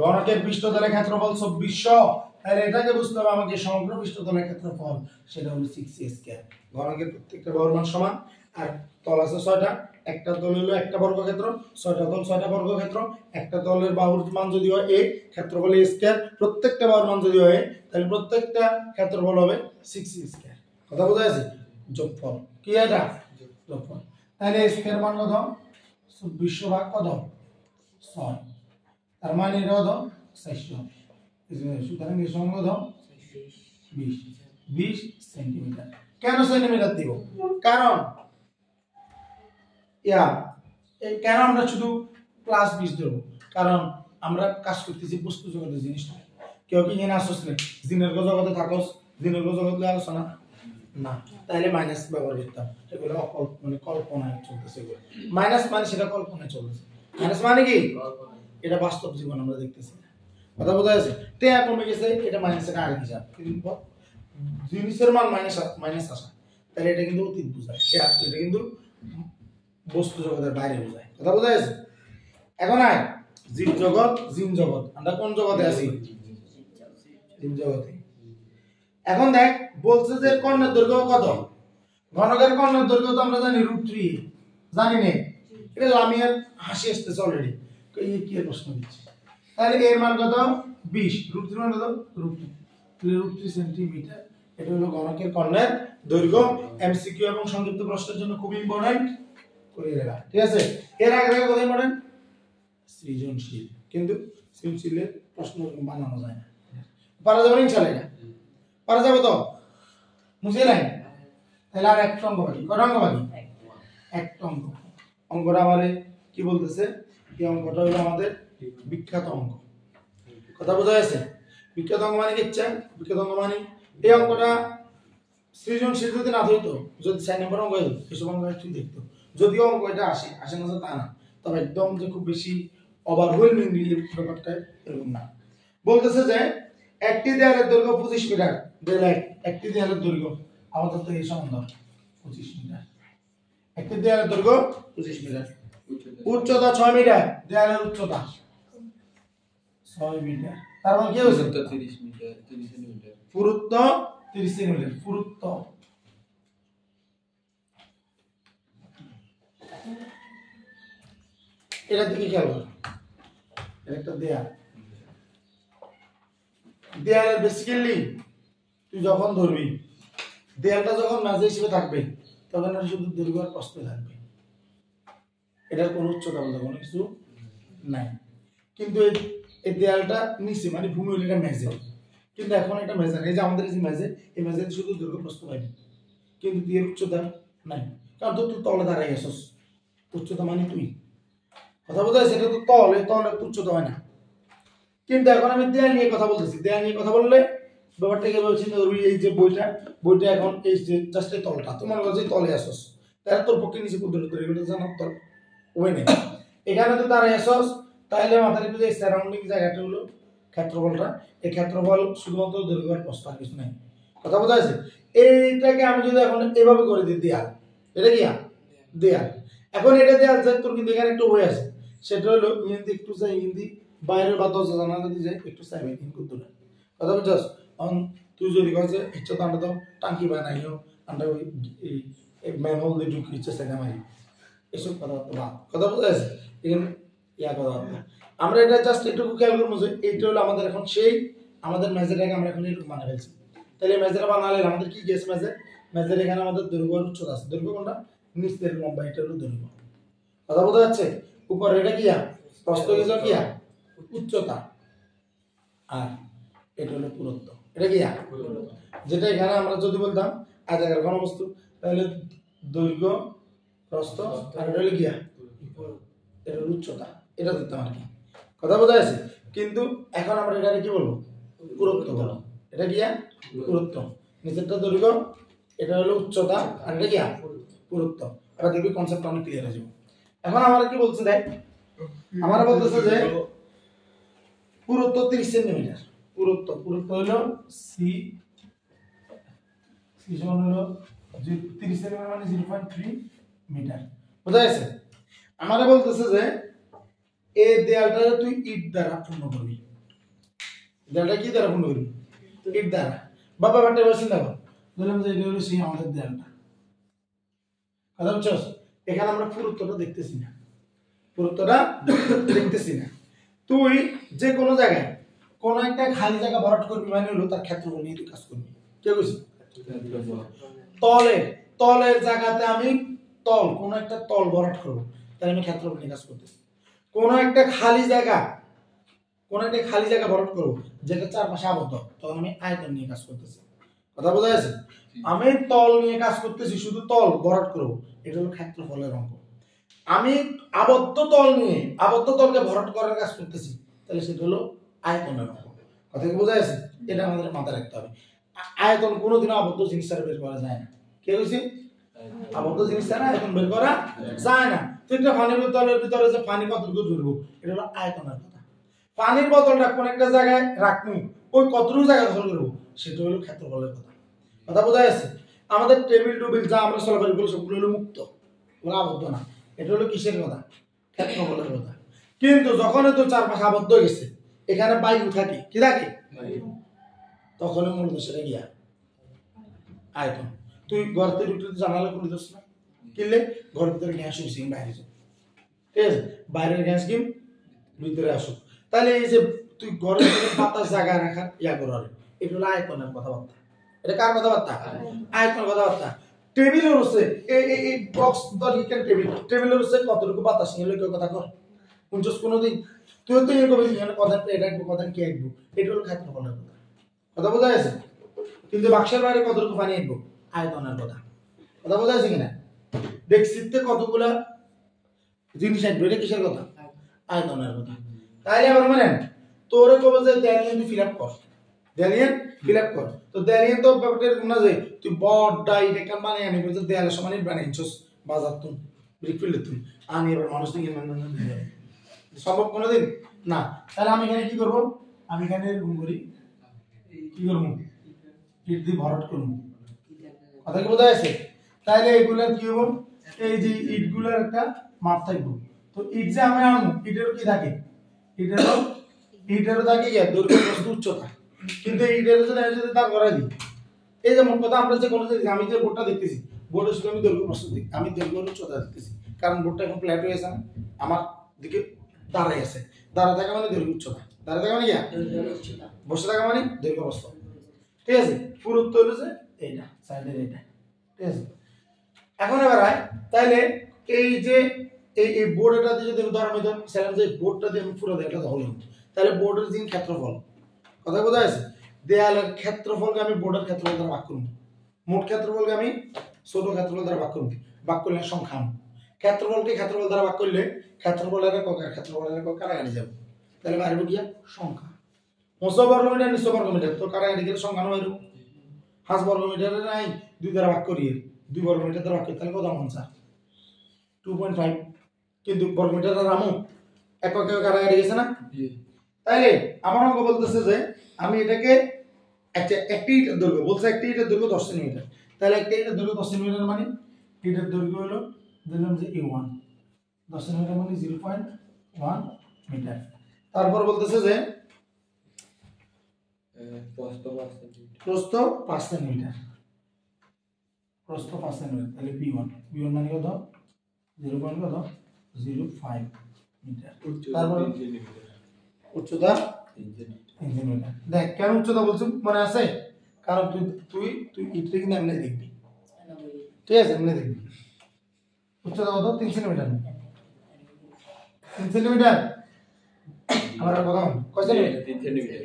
ঘনকের পৃষ্ঠতলের ক্ষেত্রফল 2400 তাহলে এটাকে বুঝতে হবে আমাকে সমগ্র পৃষ্ঠতলের ক্ষেত্রফল সেটা হলো 6a² ঘনকের প্রত্যেকটা বাহুর মান সমান আর তল আছে 6টা একটা তল হলো একটা বর্গক্ষেত্র 6টা তল 6টা বর্গক্ষেত্র একটা তলের বাহুর মান যদি হয় a ক্ষেত্রফল a² প্রত্যেকটা বাহুর মান যদি হয় তাহলে প্রত্যেকটা ক্ষেত্রফল হবে 6a² কথা বোঝা যাচ্ছে যোগফল কি এটা যোগফল তাহলে a² মান কত 2400 ভাগ কত 6 তার মানে এটা কত 400 সুতরাং এর সমান কত 20 সেন্টিমিটার কেন সেন্টিমিটার দিব কারণ কেন আমরা শুধু প্লাস 20 দেব কারণ আমরা কাজ করতেছি বস্তু জগতের জিনিসটা কেউ কি এখানে আসছ না জিনের জগতে থাকস জিনের জগতে আলোচনা না তাহলে মাইনাস ব্যবহার করতাম এগুলো মানে কল্পনায় চলতেছে মাইনাস মানে সেটা কল্পনায় চলতেছে মাইনাস মানে কি এটা বাস্তব জীবন আমরা দেখতেছি কথা বোঝা যাচ্ছে টেয়া কমে গেছে এটা মাইনাসের আরেক হিসাব কিন্তু জিনিসের মান মাইনাস আসা তাহলে এটা কিন্তু অতীত বোঝায় এটা কিন্তু বস্তু জগতের বাইরে বোঝায় কথা বোঝা যাচ্ছে এখন আয় জীব জগৎ জিন জগৎ আমরা কোন জগতে আছি জিন জগতে এখন দেখ বলছে যে কর্ণের দৈর্ঘ্য কত ঘনকের কর্ণের দৈর্ঘ্য তো আমরা জানি √3 জানি না এটা লামিয়ার হাসি আসতেছে অলরেডি কি এর প্রশ্ন দিচ্ছে তাহলে এর মান কত 20 √3 মান কত √3 সেন্টিমিটার এটা হলো ঘনকের কর্ণের দৈর্ঘ্য এমসিকিউ এবং সংক্ষিপ্ত প্রশ্নের জন্য খুব ইম্পর্টেন্ট করে রাখা, ঠিক আছে। এর আগে কোথায় পড়েন সৃজনশীল, কিন্তু সৃজনশীলের প্রশ্ন বানানো যায় না, পারা যাবে না ইনশাআল্লাহ, এটা পারা যাবে তো, মুছে নাই তাহলে আর একটা অঙ্ক বাকি, কত অঙ্ক বাকি, একটা অঙ্ক। অঙ্কটা আমারে কি বলতেছে, এই অঙ্কটা হলো আমাদের বিখ্যাত অঙ্ক, কথা বোঝা যাচ্ছে। বিখ্যাত অঙ্ক মানে কি ইচ্ছা, বিখ্যাত অঙ্ক মানে এই অঙ্কটা সৃজনশীল যদি না হইতো, যদি 4 নম্বর অঙ্ক হইতো এসব অঙ্ক একটু দেখতো, যদিও অঙ্ক এটা আসে না তা না, তবে একদম যে খুব বেশি ওভারওয়েলমিং ব্যাপারটা এরকম না। বলতেছে যে একটি দেয়ালের দৈর্ঘ্য 25 মিটার, একটি দেয়ালের দৈর্ঘ্য আমাদের তো এই সম্বন্ধ 25 মিটার, একটি দেয়ালের দৈর্ঘ্য 25 মিটার, উচ্চতা 6 মিটার, দেয়ালের উচ্চতা 6 মিটার, তার মানে কি হইছে 30 মিটার 30 সেন্টিমিটার, পুরুত্ব 30 সেন্টিমিটার, পুরুত্ব এটা দিকে খেয়াল করো, এটা একটা দেয়াল, দেয়ালের বেসিক্যালি তুই যখন ধরবি, দেয়ালটা যখন মাঝে হিসেবে থাকবে তখন এটা শুধু দৈর্ঘ্য আর প্রস্থ থাকবে, এটার কোনো উচ্চতা বলতে কোনো কিছু নাই। কিন্তু এই দেয়ালটা নিচে মানে ভূমি হলে এটা মেঝে, কিন্তু এখন এটা মেঝে না, এই যে আমাদের এই যে মেঝে, এই মেঝেতে শুধু দৈর্ঘ্য প্রস্থ পাইবে, কিন্তু তুই এর উচ্চতা নাই, কারণ তুই তলে দাঁড়াই গেছস, উচ্চতা মানে তুই, কথা বলতে সেটা তো তলে তলে উচ্চতা হয় না। কিন্তু এখন আমি দেয়াল নিয়ে কথা বলতেছি, দেয়াল নিয়ে কথা বললে ব্যাপারটা কিভাবে চিন্তা করবি, এই যে বইটা এখন এই যে জাস্ট এই তলটা, তোমার কাছে তলে আসস, তাহলে তোর পক্ষে নিচে কুদরত করে এগুলো জানার তোর ওই নেই, এখানে তো দাঁড়াই আসস, তাহলে মাথার একটু যে সারাউন্ডিং জায়গাটা হলো ক্ষেত্রফলটা, এই ক্ষেত্রফল শুধুমাত্র দৈর্ঘ্য আর প্রস্থ, আর কিছু নাই, কথা বোঝা যাচ্ছে। এইটাকে আমি যদি এখন এভাবে করে দিই দেয়াল, এটা কি দেয়াল, এখন এটা দেয়াল যায় তোর, কিন্তু এখানে একটু হয়ে আছে, সেটা হলো হিন্দি একটু চাই, হিন্দি বাইরের বা 10 জানা যদি যায় একটু চাইবে কিন্তু দূরে, কথা বুঝছস। তুই যদি কাছে ইচ্ছা তো আন্ডা টাঙ্কি বানাইও, আন্ডা ওই ম্যানহোল দিয়ে ঢুকি ইচ্ছা সেটা মারি, এসব কথা বোঝা যাচ্ছে, এখানে ইয়া কথাবার্তা। আমরা এটা জাস্ট একটু খেয়াল করবো যে এইটা হলো আমাদের এখন সেই আমাদের মেজরটাকে আমরা এখন একটু বানা ফেলছি, তাহলে মেজরটা বানালে আমাদের কি গেছে মেজর এখানে আমাদের দৈর্ঘ্য আর উচ্চতা আছে, দৈর্ঘ্য কোনটা নিচের লম্বা, এটা হলো দৈর্ঘ্য, কথা বোঝা যাচ্ছে। উপরে এটা কি প্রস্থ গেছে কি উচ্চতা, আর এটা হলো পুরুত্ব, এটা কি যেটা এখানে আমরা যদি বলতাম আয়তাকার ঘনবস্তু, তাহলে দৈর্ঘ্য প্রস্থ আর এটা হলো কি এটা হলো উচ্চতা, এটা দিতাম আর কি, কথা বোঝা যাচ্ছে। কিন্তু এখন আমরা এটাকে কি বলবো পুরুত্ব বলবো, এটা কি পুরুত্ব, নিচেরটা দৈর্ঘ্য, এটা হলো উচ্চতা, আর এটা কি পুরুত্ব, এবার দেখবি কনসেপ্ট অনেক ক্লিয়ার হয়ে যাবে। এখন আমরা কি বলছি দেখ, আমরা বলতেছে যে পুরুত্ব 30 সেন্টিমিটার, পুরুত্ব হলো সি সমান হলো 30 সেন্টিমিটার মানে 0.3 মিটার, বুঝা গেছে। আমরা বলতেছে যে এই দেয়ালটা তুই ইট দ্বারা পূর্ণ করবি, দেয়ালটা কি দ্বারা পূর্ণ করবি, ইট দ্বারা, বাবা বাটা বসে দেখো, বললাম যে এটা হলো সেই আমাদের দেয়ালটা, কথা বুঝছস। এখানে আমরা পুরুত্বটা দেখতেছি না, পুরুত্বটা দেখতেছি না, তুই যে কোনো জায়গায় কোন একটা খালি জায়গা ভরাট করবি মানে হলো তার ক্ষেত্রফল নিয়ে তুই কাজ করবি, কে বুঝছিস। তলের জায়গাতে আমি কোন একটা তল ভরাট করব, তাহলে আমি ক্ষেত্রফল নিয়ে কাজ করতেছি। কোন একটা খালি জায়গা ভরাট করব যেটা চারপাশে আবদ্ধ, তখন আমি আয়তন নিয়ে কাজ করতেছি, কথা বোঝা যাচ্ছে। আমি তল নিয়ে কাজ করতেছি, শুধু তল ভরাট করব, এটা হলো ক্ষেত্রফলের অঙ্ক। আমি আবদ্ধ তলকে ভরাট করার কাজ করতেছি, তাহলে সেটা হলো আয়তনের অঙ্ক, কথা কি বোঝা যাচ্ছে। এটা আমাদের মাথায় রাখতে হবে, আয়তন কোনোদিনও আবদ্ধ জিনিস ছাড়া বের করা যায় না, কে বলছি আবদ্ধ জিনিস ছাড়া আয়তন বের করা যায় না। তো একটা পানির বোতলের ভিতরে যে পানি কতটুকু ঢুকবো, এটা হলো আয়তনের কথা। পানির বোতলটা কোন একটা জায়গায় রাখবো, ওই কতটুকু জায়গা দখল করবো, সেটা হলো ক্ষেত্রফলের কথা, কথা বোঝা যাচ্ছে। আমাদের টেবিল টুবিল যা আমরা চলাফেরা করি সবগুলো হলো মুক্ত, ওরা আবদ্ধ না, এটা হলো কিসের কথা, ক্ষেত্রফলের কথা। কিন্তু যখন তো চারপাশে আবদ্ধ হয়ে গেছে, এখানে বায়ু থাকে, কি থাকে, তখন মূলত সেটা গিয়া আয়তন। তুই ঘর থেকে উঠে জানালা খুলে দিস না, কিনলে ঘরের ভিতরে গ্যাস হয়েছে বাইরে যাও, ঠিক আছে, বাইরের গ্যাস কিন ভিতরে আসুক, তাহলে এই যে তুই ঘরের ভিতরে বাতাস জায়গা রাখার ইয়া করার, এটা হলো আয়তনের কথাবার্তা। এটা কার কথাবার্তা, আয়তনের কথাবার্তা। টেবিলের হচ্ছে এই বক্স ধর কেন টেবিলের হচ্ছে কতটুকু বাতাস নিয়ে কেউ কথা কর পঞ্চাশ কোনোদিন তুই তো এরকম এখানে কথা এটা একটু কথা কি একটু এটা হলো ক্ষেত্রফলের কথা কথা বোঝা যাচ্ছে কিন্তু বাক্সের বাইরে কতটুকু পানি আঁকবো আয়তনের কথা কথা বোঝা যাচ্ছে কিনা ডেক্সিতে কতগুলা জিনিস আঁকবো এটা কিসের কথা আয়তনের কথা তাইলে আবার মানে তোরে কবে যে দেয়ালিয়ান তুই ফিল আপ কর দেয়ালিয়ান ফিল আপ কর তো দেয়ালিয়ান তো ব্যাপারটা এরকম না যে তুই বড় ডাই এটা মানে আনি বলতে দেয়ালের সমান ইট বানাইছস বাজার তুই ব্রিক ফিল্ড তুই আনি এবার মানুষ দিকে সম্ভব কোনোদিন না তাহলে আমি এখানে কি করব আমি এখানে এরকম করি কি করব ইট দিয়ে ভরাট করব কথা কি বোঝা যাচ্ছে তাহলে এগুলা কি হবে এই যে ইটগুলোর একটা মাপ থাকবে তো ইট যে আমি আনবো ইটেরও কি থাকে ইটেরও থাকে কি দৈর্ঘ্য প্রস্থ উচ্চতা কিন্তু ইটেরও যদি তার করাই দিই এই যে মোট কথা আমরা যে কোনো আমি যে বোর্ডটা দেখতেছি বোর্ডের শুধু আমি দৈর্ঘ্য প্রস্থ দেখি আমি দৈর্ঘ্য উচ্চতা দেখতেছি কারণ বোর্ডটা এখন ফ্ল্যাট হয়ে আছে না আমার দিকে দাঁড়াই আছে দাঁড়া থাকা মানে দৈর্ঘ্য উচ্চতা দাঁড়া থাকা মানে কি বসে থাকা মানে দৈর্ঘ্য প্রস্থ ঠিক আছে পুরুত্ব হলো যে এইটা সাইডের এইটা ঠিক আছে এখন এবার আয় তাহলে এই যে এই বোর্ডটা দিয়ে যদি ধর আমি ধরলাম যে বোর্ডটা দিয়ে আমি পুরো দেয়ালটা ধরলাম তাহলে বোর্ডের যে ক্ষেত্রফল কথা বোঝা যাচ্ছে দেয়ালের ক্ষেত্রফলকে আমি বোর্ডের ক্ষেত্রফল দ্বারা ভাগ করব মোট ক্ষেত্রফলকে আমি ছোট ক্ষেত্রফল দ্বারা ভাগ করব ভাগ করলে সংখ্যা ক্ষেত্রফলকে ক্ষেত্রফল দ্বারা ভাগ করলে ক্ষেত্রফলের একক কাটাকাটি যাবে তাহলে বাইরে গিয়া সংখ্যা 500 বর্গমিটার 900 বর্গমিটার তো কাটাকাটি গেলে সংখ্যা নয় 5 বর্গমিটারে নাই 2 দ্বারা ভাগ করি 2 বর্গমিটার দ্বারা ভাগ করি তাহলে কত আনসার 2.5 কিন্তু বর্গমিটারের রামু একক কাটাকাটি গেছে না তাইলে আমার অঙ্ক বলতেছে যে আমি এটাকে একটা একটি ইটের দৈর্ঘ্য বলছে একটি ইটের দৈর্ঘ্য 10 সেমি তাহলে একটা ইটের দৈর্ঘ্য 10 সেমি মানে ইটের দৈর্ঘ্য হলো দিলাম যে a1 10 সেমি মানে 0.1 মিটার তারপর বলতেছে যে প্রস্থ 5 সেন্টিমিটার প্রস্থ 5 সেন্টিমিটার তাহলে b1 মানে কত 0.05 মিটার তারপর উচ্চতা 3 সেন্টিমিটার দেখ কেন উচ্চতা বলছো মনে আছে কারণ তুই ইটটা কিন্তু এমনি দেখবি ঠিক আছে এমনি দেখবি উচ্চতা কত 3 সেন্টিমিটার 3 সেন্টিমিটার আমার কথা কয় সেন্টিমিটার 3 সেন্টিমিটার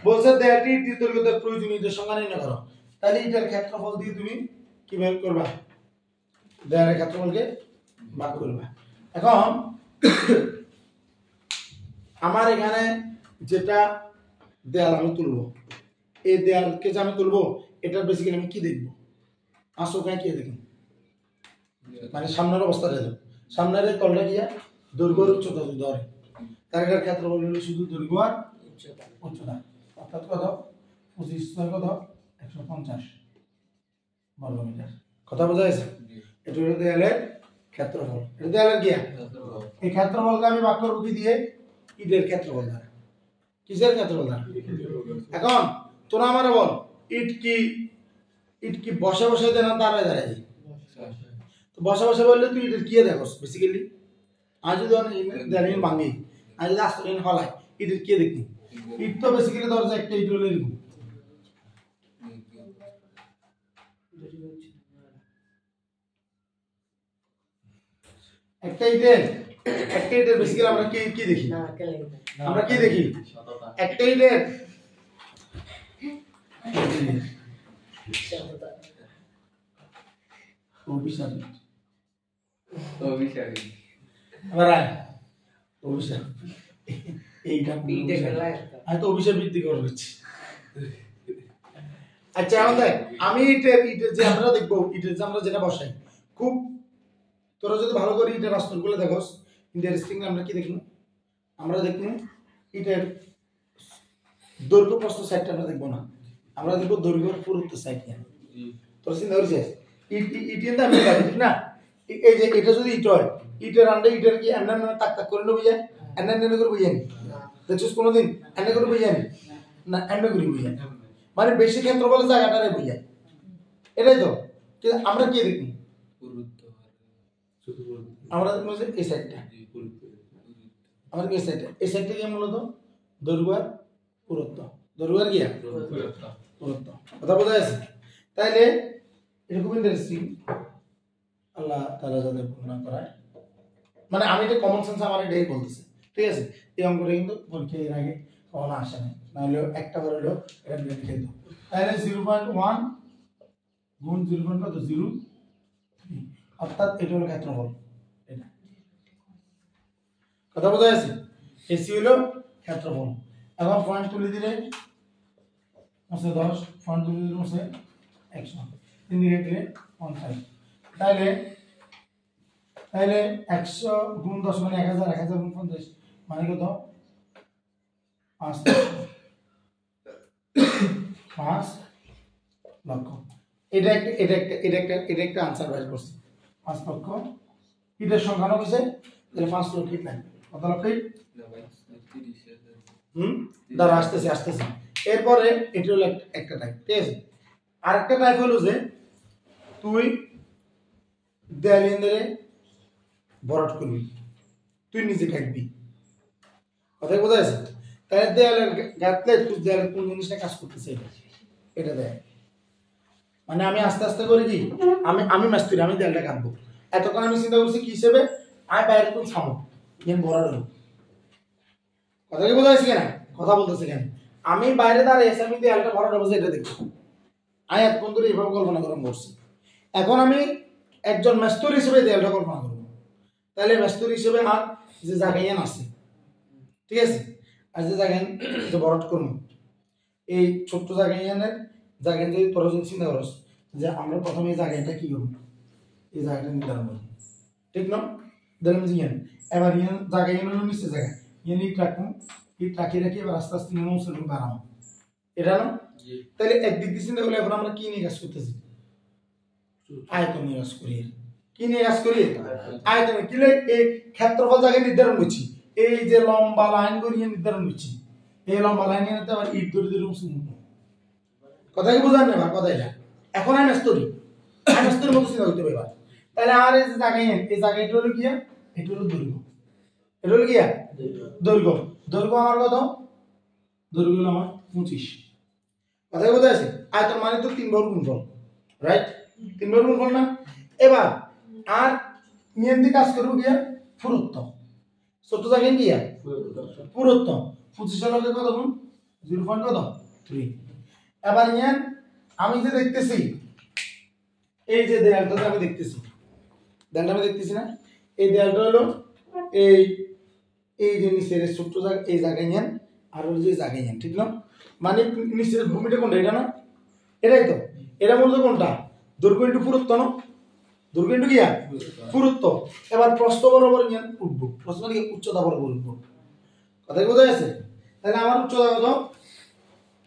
বলছে দেয়ালটি দৈর্ঘ্যের প্রয়োজনীয় সংখ্যা নির্ণয় করো তাহলে এটার ক্ষেত্রফল দিয়ে তুমি কিভাবে করবা দেয়ালের ক্ষেত্রফলকে ভাগ করবা এখন আমার এখানে যেটা দেয়াল আমি তুলবো এই দেয়ালকে যে আমি তুলবো এটার বেসিক্যালি আমি কি দেখবো আসোখানে কি দেখি মানে সামনের অবস্থাটা দেখো সামনের তলটা গিয়া দৈর্ঘ্য আর উচ্চতা ধরে তার এটার ক্ষেত্রফল হলো শুধু দৈর্ঘ্য আর উচ্চতা অর্থাৎ কত 25 কত 150 বর্গমিটার কথা বোঝা যাচ্ছে এটা হলো দেয়ালের ক্ষেত্রফল এটা দেয়ালের কি এই ক্ষেত্রফলকে আমি ভাগ করব কি দিয়ে ইটের ক্ষেত্রফল দ্বারা কিসের ক্ষেত্রফল দ্বারা এখন তোরা আমারে বল ইট কি বসে বসে দেন না দাঁড়ায় দাঁড়ায় তো বসে বসে বললে তুই ইটের কি দেখোস বেসিক্যালি আজ যদি দেয়ালে ভাঙি আজ যদি আস্তে ফলায় ইটের কি দেখি ইট তো বেসিক্যালি ধর যে একটা ইট হলো এরকম একটা ইটের বেসিক্যালি আমরা কি দেখি আমরা কি দেখি একটা ইটের অভিশাপ বৃদ্ধি করছি আচ্ছা এখন দেখ আমি ইটের যে আমরা দেখবো ইটের যে আমরা যেটা বসাই খুব তোরা যদি ভালো করে ইটের রাস্তাগুলো দেখোস ইন্টারেস্টিং আমরা কি দেখবো আমরা দেখবো ইটের দৈর্ঘ্য প্রস্থ সাইডটা আমরা দেখবো না আমরা দেখবো দৈর্ঘ্যের পুরুত্ব সাইডটা তোর চিন্তা করেছিস ইট কিন্তু আমি ঠিক না এই যে এটা যদি ইট হয় ইটের আন্ডে ইটের কি এমন তাক তাক করে নেবো যায় এমন করে বুঝে নি দেখছিস কোনোদিন এমন করে বুঝে নি না এমন করে বুঝে মানে বেশি ক্ষেত্রফলের জায়গাটারে বুঝে এটাই তো কিন্তু আমরা কি দেখি আমরা দেখবো যে এই সাইডটা আমরা এই সাইডটা কি মূলত দৈর্ঘ্য আর পুরুত্ব দৈর্ঘ্য আর কি পুরুত্ব কথা বোঝা যাচ্ছে তাইলে এটা খুব ইন্টারেস্টিং, আল্লাহ তাআলা যাদের পূর্ণ করায়, মানে আমি এটা কমন সেন্স আমার এটাই বলতেছি, ঠিক আছে। এই অঙ্কটা কিন্তু পরীক্ষায় এর আগে কখনো আসে না, নাহলে একটা বার হলো এটা লিখে দিত। তাহলে 0.1 গুণ 0.0 অর্থাৎ এটা হলো ক্ষেত্রফল, এটা কথা বোঝা যাচ্ছে। এসি হলো ক্ষেত্রফল। এখন পয়েন্ট তুলে দিলে হচ্ছে 10, পয়েন্ট তুলে দিলে হচ্ছে 100, 3 দিকে দিলে 50। তাহলে 100 গুণ 10 মানে 1000, 1000 গুণ 50 মানে কত? 5 লক্ষ। এটা একটা আনসার বাইর করছি, 5 লক্ষ। ইটের সংখ্যা না হয়েছে, তাহলে 5 লক্ষ ইট লাগবে। কত লক্ষ ইট? দাঁড়া, আসতেছে। এরপরে এটা হলো একটা টাইপ, ঠিক আছে। আরেকটা টাইপ হলো যে তুই দেয়ালের ভরাট করবি, তুই নিজে কাটবি, কথা বোঝা যাচ্ছে। তাহলে দেয়ালের গাঁথলে তুই দেয়ালের কোন জিনিসটা কাজ করতেছে এটা দেয়, মানে আমি আস্তে আস্তে করে কি আমি মিস্ত্রি, আমি দেয়ালটা কাটবো। এতক্ষণ আমি চিন্তা করছি কি হিসেবে আমি বাইরে কোন ছামো যেন ভরাট হলো, কথা কি বোঝা যাচ্ছে কেন? কথা বলতেছে কেন? আমি বাইরে দাঁড়িয়ে এসে আমি দেয়ালটা ভরাট হবো এটা দেখবো, আমি এতক্ষণ ধরে এইভাবে কল্পনা করে বসছি। এখন আমি একজন মিস্ত্রি হিসেবে দেয়ালটা কল্পনা করবো। তাহলে মিস্ত্রি হিসেবে আর যে জায়গায় আছে, ঠিক আছে, আর যে জায়গায় যে ভরাট করবো, এই ছোট্ট জায়গায় যদি তোরা যদি চিন্তা করস যে আমরা প্রথমে এই জায়গাটা কি করবো, এই জায়গাটা নির্ধারণ করবো, ঠিক না? দিলাম যে এবার জায়গায় হলো নিচে জায়গা ইট রাখবো, ইট রাখি এবার আস্তে আস্তে নিয়ে বাড়াবো, এটা না? তাহলে একদিক দিয়ে চিন্তা করলে এখন আমরা কি নিয়ে কাজ করতেছি? আয়তন নিয়ে কাজ করি। কি নিয়ে কাজ করি? আয়তন। কি এই ক্ষেত্রফল জায়গায় নির্ধারণ করছি, এই যে লম্বা লাইন করিয়ে নির্ধারণ করছি, এই লম্বা লাইনে আবার ইট ধরে ধরে কথা কি বোঝান না? কথা এটা এখন আমি মিস্ত্রি মতো চিন্তা করতে পারবা। তাহলে আর এই যে জায়গায় এই জায়গাটা হলো কি? এটা হলো দৈর্ঘ্য, এটা হলো কি? দৈর্ঘ্য আমার কত? দৈর্ঘ্য হলো আমার 25। কথা বোঝা যাচ্ছে? আয়তন মানে তো 3 বর্গ গুণফল, রাইট? 3 বর্গ গুণফল না? এবার আর নিয়ন্ত্রণ কাজ করবো কি? পুরুত্ব। ছোট জায়গায় কি? পুরুত্ব। 25 লগে কত গুণ? 0.3। এবার নিয়ে আমি যে দেখতেছি এই যে দেয়ালটা আমি দেখতেছি, না? এই দেয়ালটা হলো এই যে নিচের ছোট্ট জায়গা, এই জায়গায় নেন আর ওই যে জায়গায় নেন, ঠিক না? মানে নিচের ভূমিটা কোনটা? এটা না? এটাই তো। এটা মূলত কোনটা? দৈর্ঘ্য ইন্টু পুরুত্ব না? দৈর্ঘ্য ইন্টু কি? পুরুত্ব। এবার প্রস্থ বরাবর নেন উঠবো, প্রস্থ মানে উচ্চতা বরাবর উঠবো, কথা বোঝা যাচ্ছে? তাহলে আমার উচ্চতা কত?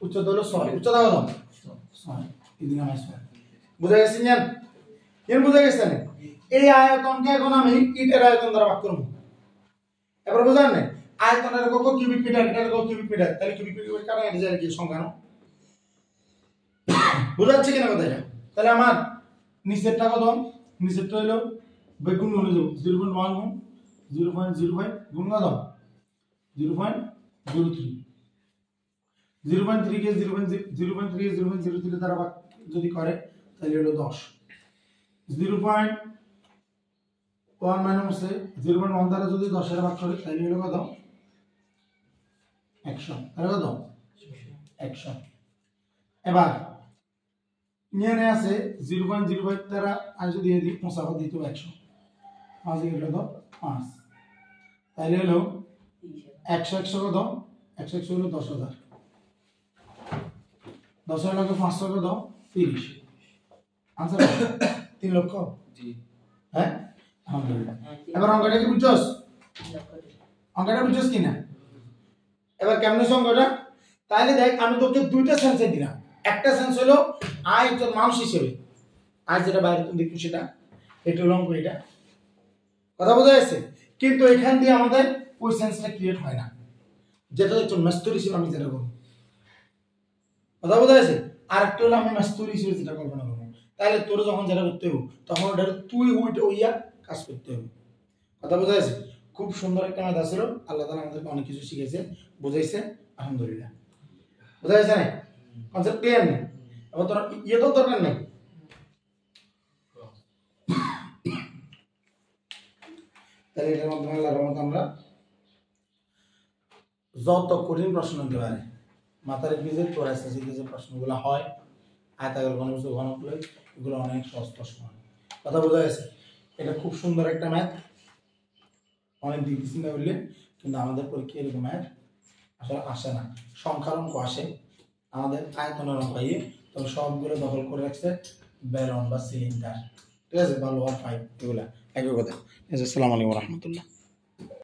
উচ্চতা হলো 6। উচ্চতা কত? 6। এদিকে আমার 6 বুঝা গেছে? বুঝা গেছে না? এই আয়তনকে এখন আমি ইটের আয়তন দ্বারা ভাগ করব। এবার বুঝান না? আয়তনের কত কিউবিক মিটার, এটার কত কিউবিক মিটার, তাহলে কিউবিক মিটার কাটা এটা যায় কি সংখ্যা না? বুঝা যাচ্ছে কিনা কথা এটা? তাহলে আমার নিচেরটা কত? নিচেরটা হলো বেগুন গুণ হয়ে যাবে 0.1 গুণ 0.05 গুণ কত? 0.03। 0.3 কে 0.03 দ্বারা ভাগ যদি করে তাহলে হলো 10। 0.1 মানে হচ্ছে 0.1 দ্বারা যদি 10 এর ভাগ করে তাহলে হলো কত? 100। তাহলে কত? 100। এবার নিয়ে আছে 0.05 দ্বারা আর যদি এই দিক মুসাফা দিত 100, 5 এর কত? 5। তাহলে হলো 100 কত? 100 হলো 10,000। 10,000 লক্ষ 500 কত? 30। আনসার 3 লক্ষ। জি। হ্যাঁ, আলহামদুলিল্লাহ। এবার অঙ্কটা কি বুঝছস? অঙ্কটা বুঝছস কিনা? এবার কেমনে অঙ্কটা? তাহলে দেখ আমি তোকে দুইটা সেন্সে দিলাম। একটা সেন্স হলো আয় একজন মানুষ হিসেবে, আজ যেটা বাইরে তুমি দেখছো সেটা, এটা হলো অঙ্ক, এটা কথা বোঝা যাচ্ছে? কিন্তু এখান দিয়ে আমাদের ওই সেন্সটা ক্রিয়েট হয় না, যেটা একজন মিস্ত্রি হিসেবে আমি যেটা করবো, কথা বোঝা যাচ্ছে? আর একটা হলো আমি মিস্ত্রি হিসেবে যেটা কল্পনা করবো। তাহলে তোর যখন যেটা করতে হবে তখন ওটা তুই ওইটা কাজ করতে হবে, কথা বোঝা যাচ্ছে? খুব সুন্দর একটা মেধা ছিল, আল্লাহ তাআলা আমাদেরকে অনেক কিছু শিখেছে, বুঝাইছে, আলহামদুলিল্লাহ। বোঝা যাচ্ছে না? কনসেপ্ট ক্লিয়ার নেই? এবার তোর তো দরকার নেই, তাহলে এটার মাধ্যমে আল্লাহর রহমতে আমরা যত কঠিন প্রশ্ন হতে পারে মাথার ভিজে তোরাইসিসিতে যে প্রশ্নগুলো হয় আয়তাকার ঘনবস্তু ঘনফল এগুলো অনেক সহজ প্রশ্ন হয়। কথা বোঝা গেছে? এটা খুব সুন্দর একটা ম্যাথ, অনেক দিতেছি না বললে, কিন্তু আমাদের পরীক্ষা এরকম ম্যাথ আসলে আসে না। সংখ্যার অঙ্ক আসে, আমাদের আয়তনের অঙ্ক পাইয়ে, তবে সবগুলো দখল করে রাখছে ব্যালন বা সিলিন্ডার, ঠিক আছে, বা লোহার পাইপ, এগুলা একই কথা। আসসালামু আলাইকুম রহমতুল্লাহ।